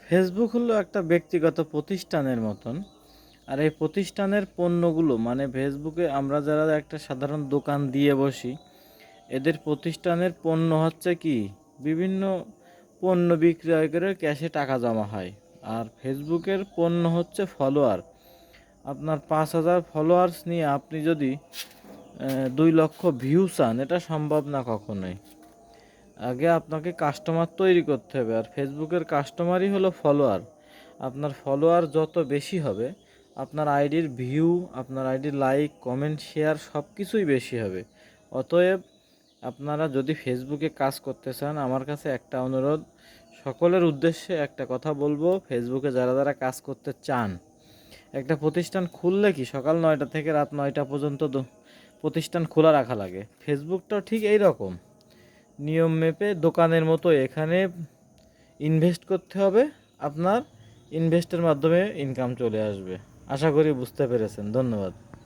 Facebook হলো একটা ব্যক্তিগত প্রতিষ্ঠানের মতন। আর এই প্রতিষ্ঠানের পণ্যগুলো মানে ফেসবুকে আমরা যারা একটা সাধারণ দোকান দিয়ে বসি, এদের প্রতিষ্ঠানের পণ্য হচ্ছে কি বিভিন্ন পণ্য বিক্রয় করে ক্যাশে টাকা জমা হয়। আর ফেসবুকের পণ্য হচ্ছে ফলোয়ার। আপনার 5,000 ফলোয়ার্স নিয়ে আপনি যদি 2 লক্ষ ভিউ চান, এটা সম্ভব না কখনোই। আগে আপনাকে কাস্টমার তৈরি করতে হবে, আর ফেসবুকের কাস্টমারই হলো ফলোয়ার। আপনার ফলোয়ার যত বেশি হবে, আপনার আইডির ভিউ, আপনার আইডির লাইক, কমেন্ট, শেয়ার সব কিছুই বেশি হবে। অতএব আপনারা যদি ফেসবুকে কাজ করতে চান, আমার কাছে একটা অনুরোধ, সকলের উদ্দেশ্যে একটা কথা বলবো, ফেসবুকে যারা যারা কাজ করতে চান, একটা প্রতিষ্ঠান খুললে কি সকাল 9টা থেকে রাত 9টা পর্যন্ত প্রতিষ্ঠান খোলা রাখা লাগে। ফেসবুকটাও ঠিক এই রকম নিয়ম মেপে দোকানের মতো এখানে ইনভেস্ট করতে হবে। আপনার ইনভেস্টের মাধ্যমে ইনকাম চলে আসবে। আশা করি বুঝতে পেরেছেন। ধন্যবাদ।